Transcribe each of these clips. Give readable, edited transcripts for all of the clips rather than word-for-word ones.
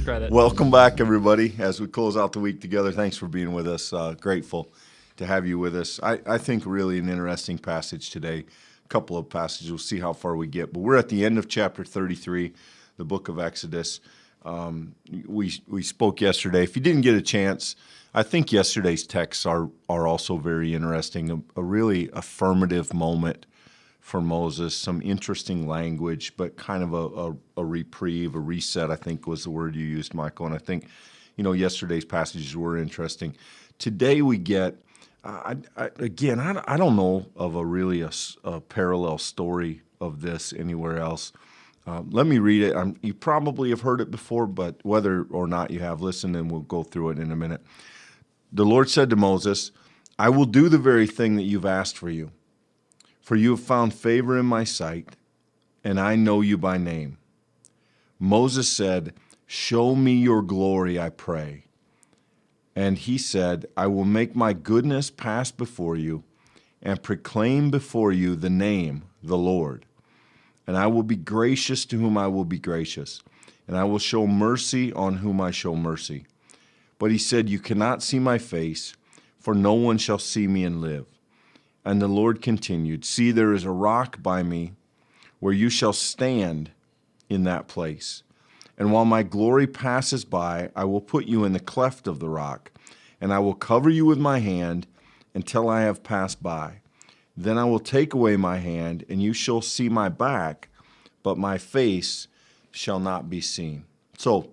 credit. Welcome back, everybody, as we close out the week together. Thanks for being with us. Grateful to have you with us. I think really an interesting passage today. A couple of passages. We'll see how far we get. But we're at the end of chapter 33, the book of Exodus. We spoke yesterday. If you didn't get a chance, I think yesterday's texts are also very interesting. A really affirmative moment for Moses, some interesting language, but kind of a reprieve, a reset, I think was the word you used, Michael. And I think, yesterday's passages were interesting. Today we get, I don't know of a parallel story of this anywhere else. Let me read it. You probably have heard it before, but whether or not you have, listen and we'll go through it in a minute. The Lord said to Moses, I will do the very thing that you've asked for you. For you have found favor in my sight, and I know you by name. Moses said, show me your glory, I pray. And he said, I will make my goodness pass before you and proclaim before you the name, the Lord. And I will be gracious to whom I will be gracious, and I will show mercy on whom I show mercy. But he said, you cannot see my face, for no one shall see me and live. And the Lord continued, see, there is a rock by me where you shall stand in that place. And while my glory passes by, I will put you in the cleft of the rock, and I will cover you with my hand until I have passed by. Then I will take away my hand, and you shall see my back, but my face shall not be seen. So,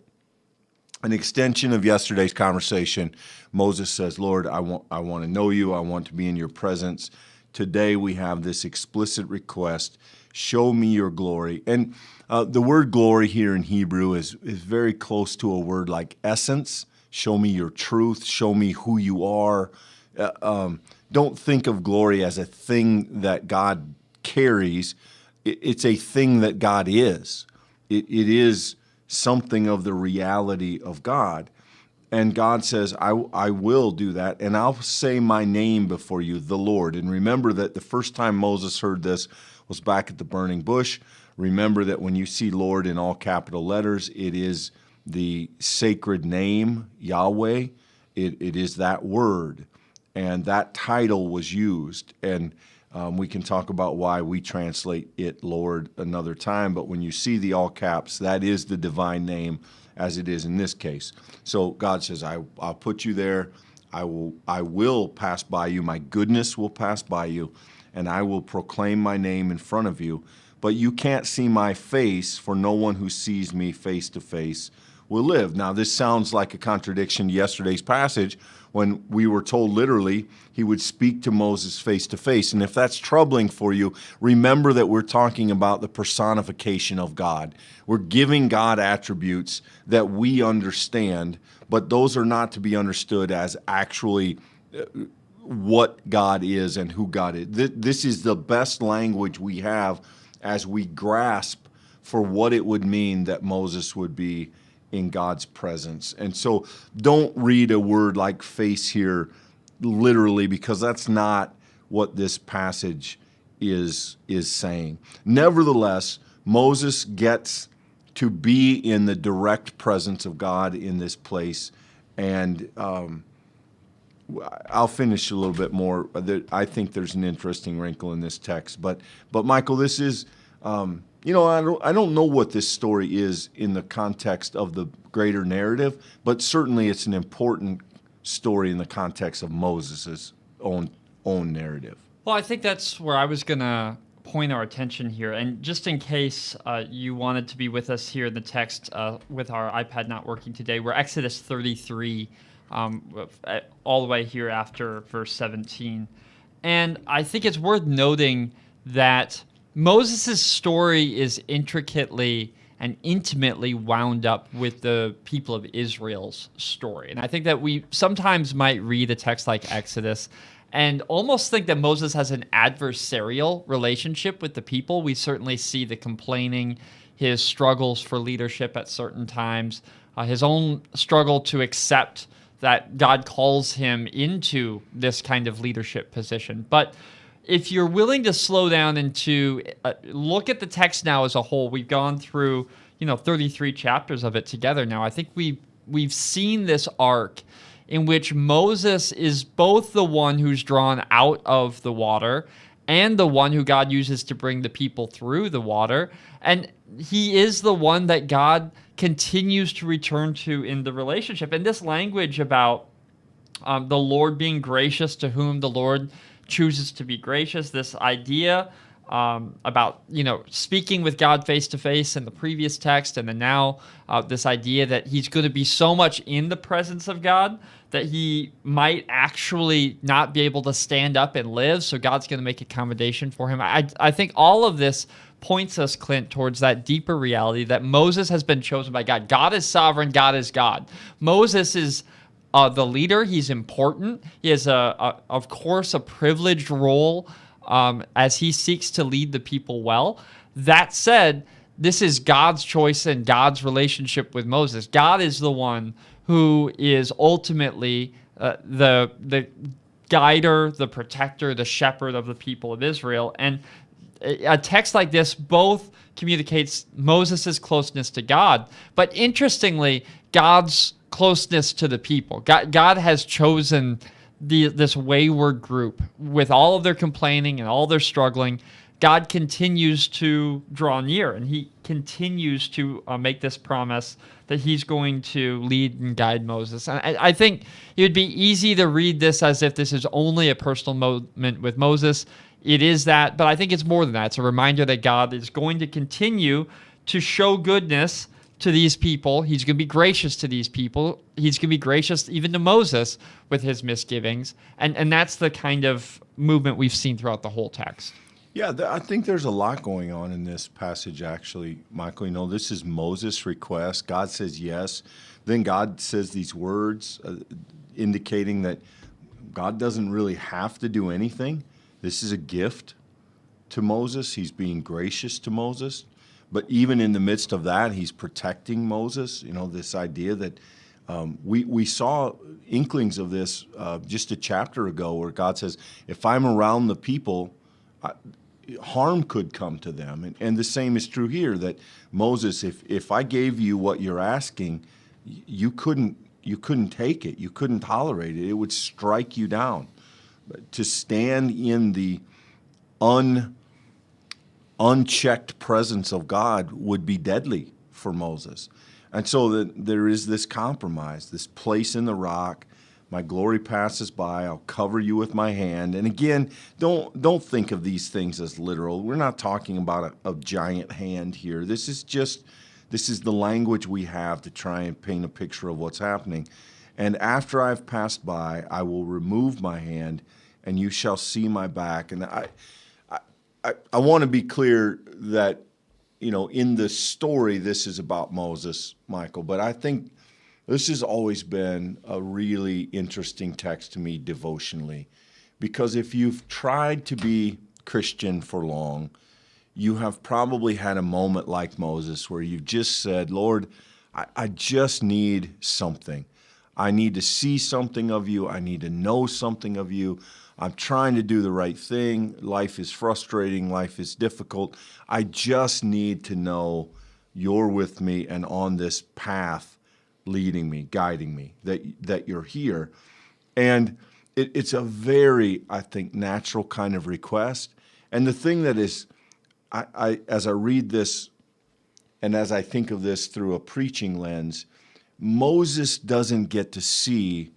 an extension of yesterday's conversation, Moses says, Lord, I want to know you. I want to be in your presence. Today we have this explicit request, show me your glory. And the word glory here in Hebrew is very close to a word like essence. Show me your truth. Show me who you are. Don't think of glory as a thing that God carries. It's a thing that God is. It is something of the reality of God. And God says, I will do that, and I'll say my name before you, the Lord. And remember that the first time Moses heard this was back at the burning bush. Remember that when you see Lord in all capital letters, it is the sacred name, Yahweh. It is that word. And that title was used. And we can talk about why we translate it Lord another time. But when you see the all caps, that is the divine name as it is in this case. So God says, I'll put you there. I will pass by you. My goodness will pass by you. And I will proclaim my name in front of you. But you can't see my face, for no one who sees me face to face will live. Now, this sounds like a contradiction to yesterday's passage when we were told literally he would speak to Moses face to face. And if that's troubling for you, remember that we're talking about the personification of God. We're giving God attributes that we understand, but those are not to be understood as actually what God is and who God is. This is the best language we have as we grasp for what it would mean that Moses would be in God's presence. And so don't read a word like face here literally, because that's not what this passage is saying. Nevertheless, Moses gets to be in the direct presence of God in this place. And I'll finish a little bit more. I think there's an interesting wrinkle in this text. But Michael, this is... I don't know what this story is in the context of the greater narrative, but certainly it's an important story in the context of Moses' own narrative. Well, I think that's where I was going to point our attention here. And just in case you wanted to be with us here in the text with our iPad not working today, we're Exodus 33, all the way here after verse 17. And I think it's worth noting that Moses' story is intricately and intimately wound up with the people of Israel's story. And I think that we sometimes might read a text like Exodus and almost think that Moses has an adversarial relationship with the people. We certainly see the complaining, his struggles for leadership at certain times, his own struggle to accept that God calls him into this kind of leadership position. But if you're willing to slow down and to look at the text now as a whole, we've gone through, 33 chapters of it together now, I think we've seen this arc in which Moses is both the one who's drawn out of the water and the one who God uses to bring the people through the water. And he is the one that God continues to return to in the relationship. And this language about the Lord being gracious to whom the Lord chooses to be gracious, this idea about speaking with God face to face in the previous text, and then now this idea that he's going to be so much in the presence of God that he might actually not be able to stand up and live, so God's going to make accommodation for him. I think all of this points us, Clint, towards that deeper reality that Moses has been chosen by God. God is sovereign, God is God. Moses is the leader. He's important. He has, of course, a privileged role as he seeks to lead the people well. That said, this is God's choice and God's relationship with Moses. God is the one who is ultimately the guider, the protector, the shepherd of the people of Israel. And a text like this both communicates Moses' closeness to God, but interestingly, God's closeness to the people. God has chosen this wayward group with all of their complaining and all their struggling. God continues to draw near, and he continues to make this promise that he's going to lead and guide Moses. And I think it would be easy to read this as if this is only a personal moment with Moses. It is that, but I think it's more than that. It's a reminder that God is going to continue to show goodness to these people. He's going to be gracious to these people. He's going to be gracious even to Moses with his misgivings. And that's the kind of movement we've seen throughout the whole text. Yeah, I think there's a lot going on in this passage, actually, Michael. This is Moses' request. God says yes. Then God says these words indicating that God doesn't really have to do anything. This is a gift to Moses. He's being gracious to Moses. But even in the midst of that, he's protecting Moses. This idea that we saw inklings of this just a chapter ago where God says, if I'm around the people, harm could come to them. And the same is true here, that Moses, if I gave you what you're asking, you couldn't take it. You couldn't tolerate it. It would strike you down. But to stand in the unchecked presence of God would be deadly for Moses. And so there is this compromise, this place in the rock. My glory passes by. I'll cover you with my hand. And again, don't think of these things as literal. We're not talking about a giant hand here. This is the language we have to try and paint a picture of what's happening. And after I've passed by, I will remove my hand, and you shall see my back. And I want to be clear that, in the story, this is about Moses, Michael, but I think this has always been a really interesting text to me devotionally, because if you've tried to be Christian for long, you have probably had a moment like Moses where you've just said, Lord, I just need something. I need to see something of you. I need to know something of you. I'm trying to do the right thing. Life is frustrating. Life is difficult. I just need to know you're with me and on this path leading me, guiding me, that you're here. And it's a very, I think, natural kind of request. And the thing that is, as I read this and as I think of this through a preaching lens, Moses doesn't get to see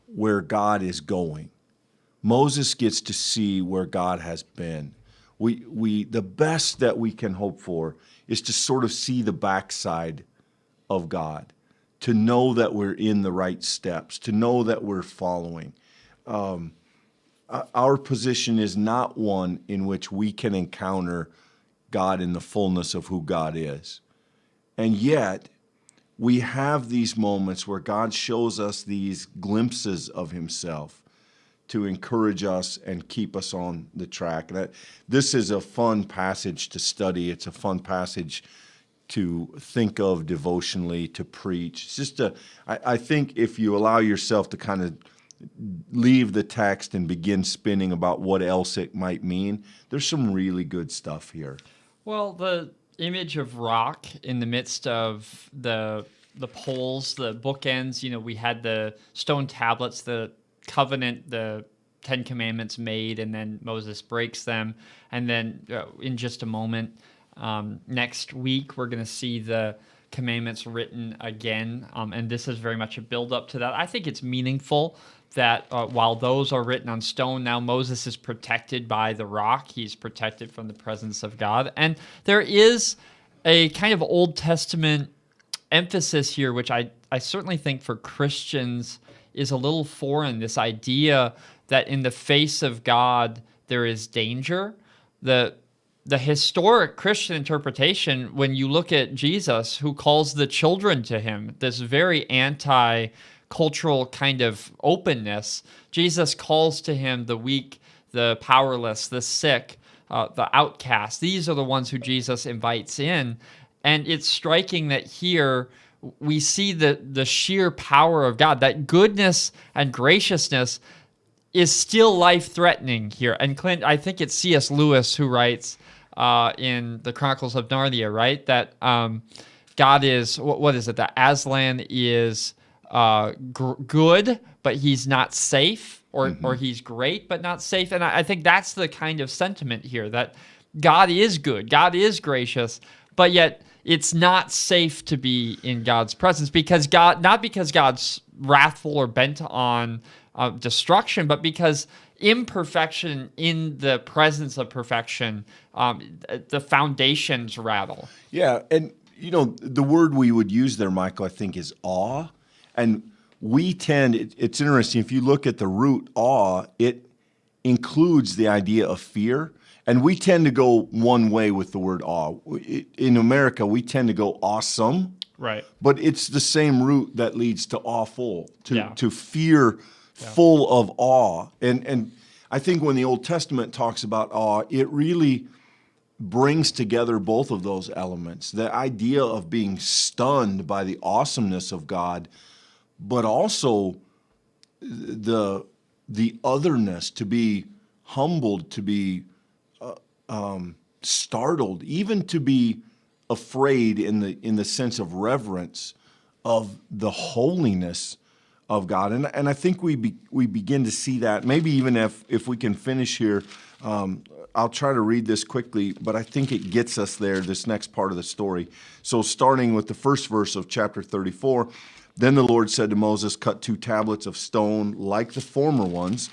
where God is going. Moses gets to see where God has been. The best that we can hope for is to sort of see the backside of God, to know that we're in the right steps, to know that we're following. Our position is not one in which we can encounter God in the fullness of who God is. And yet, we have these moments where God shows us these glimpses of himself to encourage us and keep us on the track. This is a fun passage to study. It's a fun passage to think of devotionally, to preach. It's just I think if you allow yourself to kind of leave the text and begin spinning about what else it might mean, there's some really good stuff here. Well, the image of rock in the midst of the poles, the bookends. We had the stone tablets, the covenant, the Ten Commandments made, and then Moses breaks them. And then in just a moment, next week, we're going to see the commandments written again. And this is very much a build up to that. I think it's meaningful that while those are written on stone, now Moses is protected by the rock. He's protected from the presence of God. And there is a kind of Old Testament emphasis here, which I certainly think for Christians is a little foreign, this idea that in the face of God, there is danger. The historic Christian interpretation, when you look at Jesus, who calls the children to him, this very anti-cultural kind of openness, Jesus calls to him the weak, the powerless, the sick, the outcast. These are the ones who Jesus invites in. And it's striking that here we see the sheer power of God, that goodness and graciousness is still life-threatening here. And Clint, I think it's C.S. Lewis who writes in the Chronicles of Narnia, right? That God is, what is it? That Aslan is good, but he's not safe, or he's great, but not safe. And I think that's the kind of sentiment here, that God is good, God is gracious, but yet it's not safe to be in God's presence not because God's wrathful or bent on destruction, but because imperfection in the presence of perfection, the foundations rattle. Yeah, and the word we would use there, Michael, I think is awe. And it's interesting, if you look at the root awe, it includes the idea of fear. And we tend to go one way with the word awe. In America, we tend to go awesome. Right. But it's the same root that leads to awful, to fear full of awe. And I think when the Old Testament talks about awe, it really brings together both of those elements. The idea of being stunned by the awesomeness of God, but also the otherness, to be humbled, to be startled, even to be afraid in the sense of reverence of the holiness of God. And I think we begin to see that. Maybe even if we can finish here, I'll try to read this quickly, but I think it gets us there, this next part of the story. So starting with the first verse of chapter 34, then the Lord said to Moses, cut 2 tablets of stone like the former ones,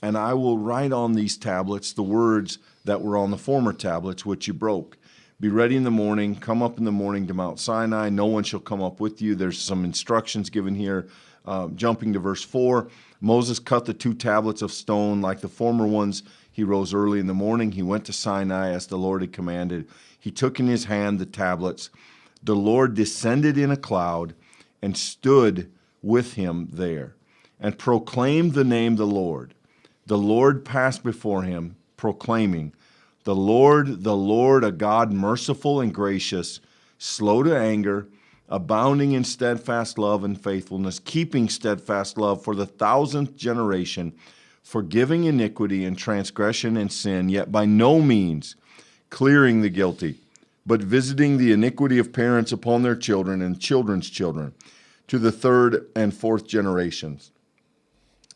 and I will write on these tablets the words that were on the former tablets, which you broke. Be ready in the morning, come up in the morning to Mount Sinai. No one shall come up with you. There's some instructions given here. Jumping to verse 4, Moses cut the 2 tablets of stone like the former ones. He rose early in the morning. He went to Sinai as the Lord had commanded. He took in his hand the tablets. The Lord descended in a cloud and stood with him there and proclaimed the name the Lord. The Lord passed before him, proclaiming, the Lord, a God merciful and gracious, slow to anger, abounding in steadfast love and faithfulness, keeping steadfast love for the 1,000th generation, forgiving iniquity and transgression and sin, yet by no means clearing the guilty, but visiting the iniquity of parents upon their children and children's children, to the 3rd and 4th generations.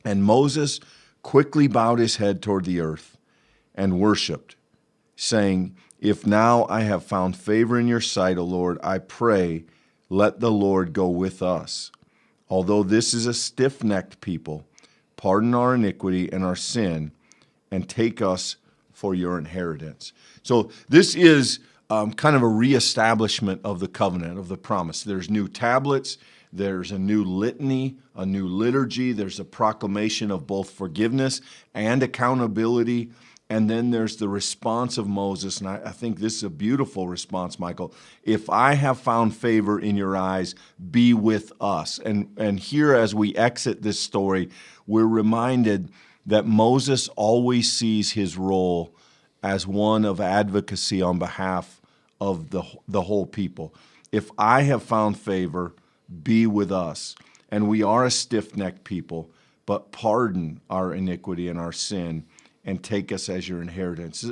And Moses quickly bowed his head toward the earth and worshipped, saying, if now I have found favor in your sight, O Lord, I pray, let the Lord go with us. Although this is a stiff-necked people, pardon our iniquity and our sin, and take us for your inheritance. So this is kind of a reestablishment of the covenant, of the promise. There's new tablets, there's a new litany, a new liturgy, there's a proclamation of both forgiveness and accountability. And then there's the response of Moses, and I think this is a beautiful response, Michael. If I have found favor in your eyes, be with us. And here as we exit this story, we're reminded that Moses always sees his role as one of advocacy on behalf of the whole people. If I have found favor, be with us. And we are a stiff-necked people, but pardon our iniquity and our sin, and take us as your inheritance.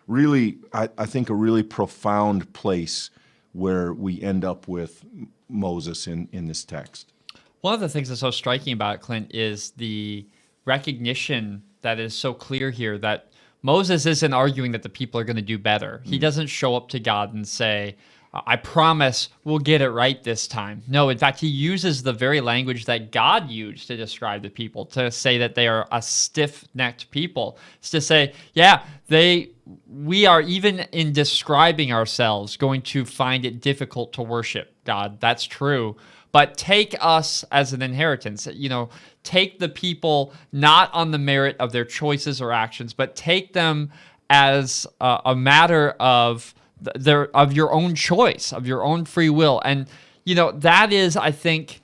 Really, I think a really profound place where we end up with Moses in this text. One of the things that's so striking about it, Clint, is the recognition that is so clear here that Moses isn't arguing that the people are going to do better. He doesn't show up to God and say, I promise we'll get it right this time. No, in fact, he uses the very language that God used to describe the people, to say that they are a stiff-necked people. It's to say, yeah, we are, even in describing ourselves, going to find it difficult to worship God. That's true. But take us as an inheritance. Take the people not on the merit of their choices or actions, but take them as a matter of your own choice, of your own free will. And, that is, I think,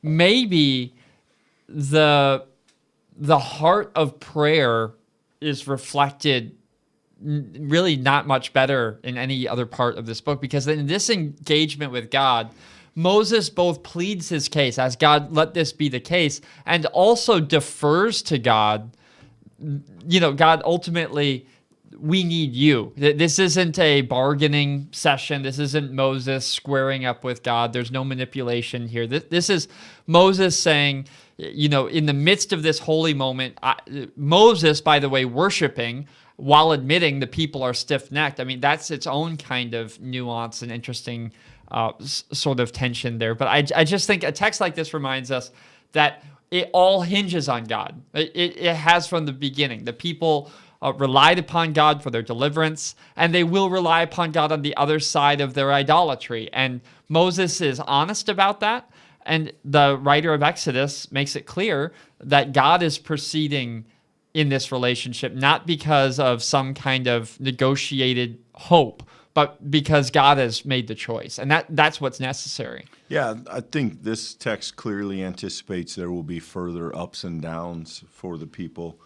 maybe the heart of prayer is reflected really not much better in any other part of this book, because in this engagement with God, Moses both pleads his case as God, let this be the case, and also defers to God. God, ultimately, we need you. This isn't a bargaining session. This isn't Moses squaring up with God. There's no manipulation here. This is Moses saying, in the midst of this holy moment, Moses, by the way, worshiping while admitting the people are stiff-necked. I mean, that's its own kind of nuance and interesting sort of tension there. But I just think a text like this reminds us that it all hinges on God. It has from the beginning. The people relied upon God for their deliverance, and they will rely upon God on the other side of their idolatry. And Moses is honest about that. And the writer of Exodus makes it clear that God is proceeding in this relationship, not because of some kind of negotiated hope, but because God has made the choice. And that's what's necessary. Yeah, I think this text clearly anticipates there will be further ups and downs for the people.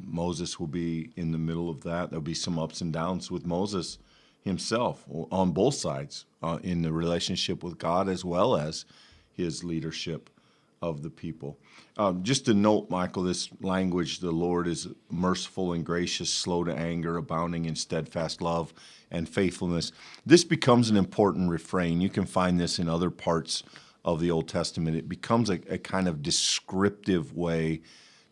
Moses will be in the middle of that. There'll be some ups and downs with Moses himself on both sides, in the relationship with God as well as his leadership of the people. Just to note, Michael, this language, the Lord is merciful and gracious, slow to anger, abounding in steadfast love and faithfulness. This becomes an important refrain. You can find this in other parts of the Old Testament. It becomes a kind of descriptive way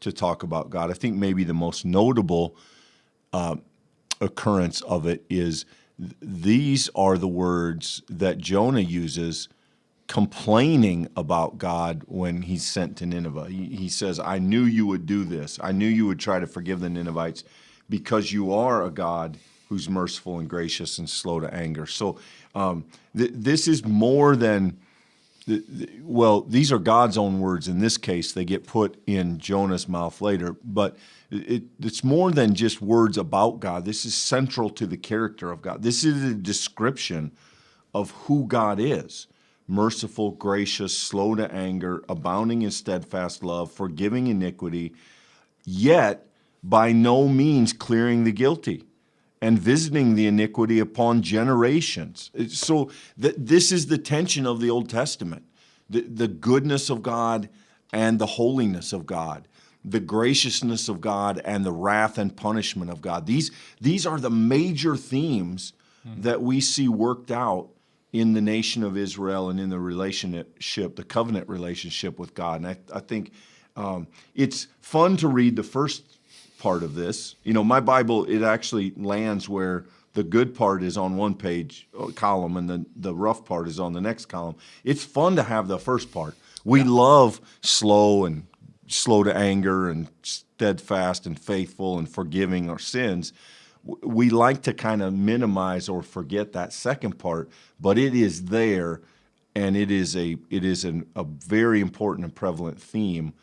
to talk about God. I think maybe the most notable occurrence of it is these are the words that Jonah uses complaining about God when he's sent to Nineveh. He says, I knew you would do this. I knew you would try to forgive the Ninevites because you are a God who's merciful and gracious and slow to anger. So this is more than, these are God's own words. In this case, they get put in Jonah's mouth later, but it's more than just words about God. This is central to the character of God. This is a description of who God is. Merciful, gracious, slow to anger, abounding in steadfast love, forgiving iniquity, yet by no means clearing the guilty and visiting the iniquity upon generations. So this is the tension of the Old Testament, the goodness of God and the holiness of God, the graciousness of God and the wrath and punishment of God. These are the major themes that we see worked out in the nation of Israel and in the relationship, the covenant relationship with God. And I think it's fun to read the first part of this. My Bible, it actually lands where the good part is on one page column and the rough part is on the next column. It's fun to have the first part. We love slow to anger and steadfast and faithful and forgiving our sins. We like to kind of minimize or forget that second part, but it is there, and it is a very important and prevalent theme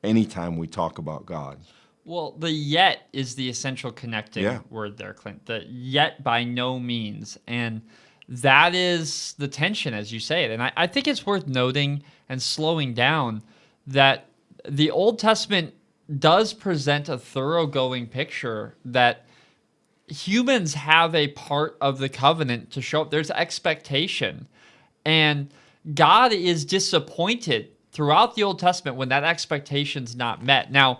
anytime we talk about God. Well, the yet is the essential connecting word there, Clint. The yet by no means. And that is the tension, as you say it. And I think it's worth noting and slowing down that the Old Testament does present a thoroughgoing picture that humans have a part of the covenant to show up. There's expectation. And God is disappointed throughout the Old Testament when that expectation's not met. Now,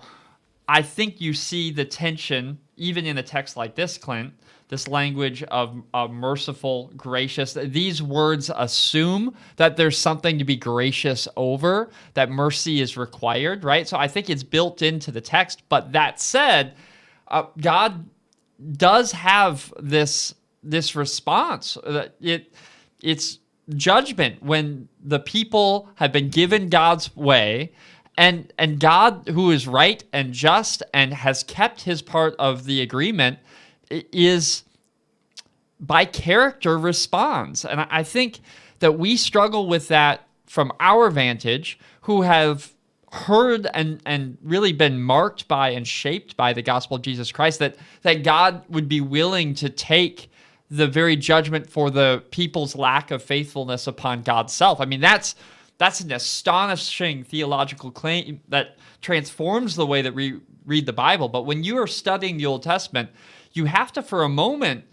I think you see the tension, even in a text like this, Clint, this language of merciful, gracious. These words assume that there's something to be gracious over, that mercy is required, right? So I think it's built into the text. But that said, God does have this response. It's judgment when the people have been given God's way, and God, who is right and just and has kept his part of the agreement, is by character responds. And I think that we struggle with that from our vantage, who have heard and really been marked by and shaped by the gospel of Jesus Christ, that God would be willing to take the very judgment for the people's lack of faithfulness upon God's self. I mean, that's an astonishing theological claim that transforms the way that we read the Bible. But when you are studying the Old Testament, you have to, for a moment,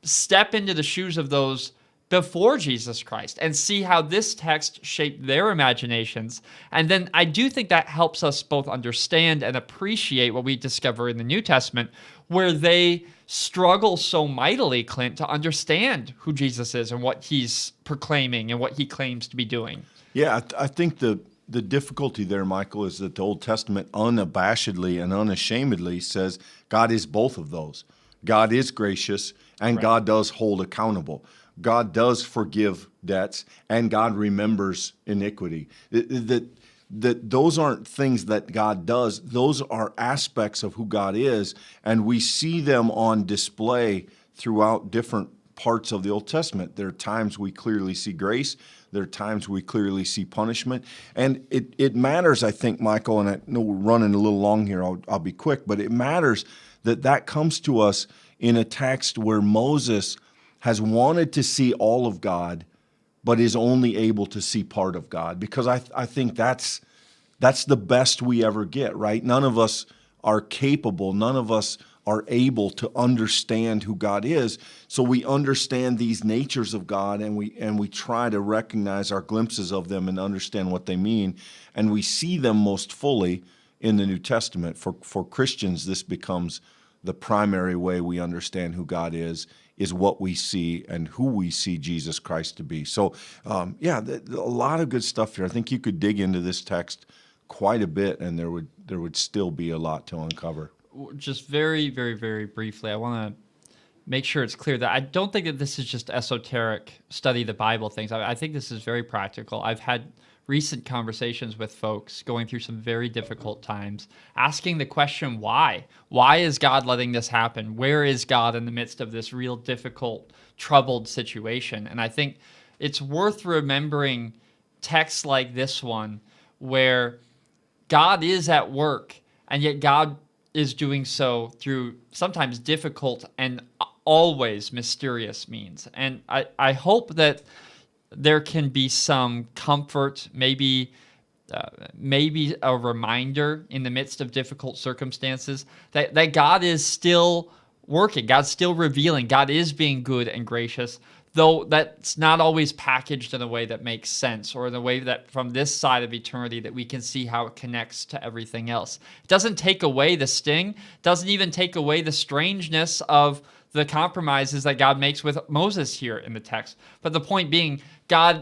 step into the shoes of those before Jesus Christ and see how this text shaped their imaginations. And then I do think that helps us both understand and appreciate what we discover in the New Testament, where they struggle so mightily, Clint, to understand who Jesus is and what he's proclaiming and what he claims to be doing. Yeah, I think the difficulty there, Michael, is that the Old Testament unabashedly and unashamedly says God is both of those. God is gracious, and God does hold accountable. God does forgive debts, and God remembers iniquity. That those aren't things that God does. Those are aspects of who God is, and we see them on display throughout different parts of the Old Testament. There are times we clearly see grace. There are times we clearly see punishment. And it matters, I think, Michael, and I know we're running a little long here. I'll be quick, but it matters that comes to us in a text where Moses has wanted to see all of God, but is only able to see part of God. Because I think that's the best we ever get, right? None of us are capable, none of us are able to understand who God is. So we understand these natures of God, and we try to recognize our glimpses of them and understand what they mean. And we see them most fully in the New Testament. For Christians, this becomes the primary way we understand who God is what we see and who we see Jesus Christ to be. So, a lot of good stuff here. I think you could dig into this text quite a bit, and there would still be a lot to uncover. Just very, very, very briefly, I want to make sure it's clear that I don't think that this is just esoteric study the Bible things. I think this is very practical. I've had recent conversations with folks going through some very difficult times, asking the question, why? Why is God letting this happen? Where is God in the midst of this real difficult, troubled situation? And I think it's worth remembering texts like this one, where God is at work, and yet God is doing so through sometimes difficult and always mysterious means. And I hope that there can be some comfort, maybe a reminder in the midst of difficult circumstances that God is still working, God's still revealing, God is being good and gracious, though that's not always packaged in a way that makes sense, or in a way that from this side of eternity that we can see how it connects to everything else. It doesn't take away the sting, doesn't even take away the strangeness of the compromises that God makes with Moses here in the text. But the point being,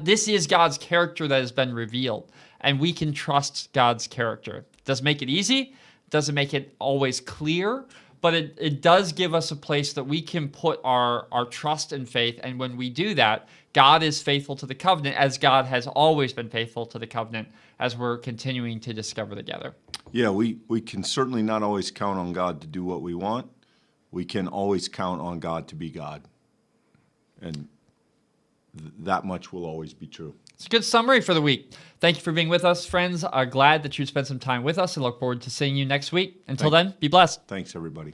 this is God's character that has been revealed, and we can trust God's character. It doesn't make it easy, doesn't make it always clear, but it does give us a place that we can put our trust and faith. And when we do that, God is faithful to the covenant, as God has always been faithful to the covenant, as we're continuing to discover together. Yeah, we can certainly not always count on God to do what we want. We can always count on God to be God. And that much will always be true. It's a good summary for the week. Thank you for being with us, friends. I'm glad that you spent some time with us, and look forward to seeing you next week. Until then, be blessed. Thanks, everybody.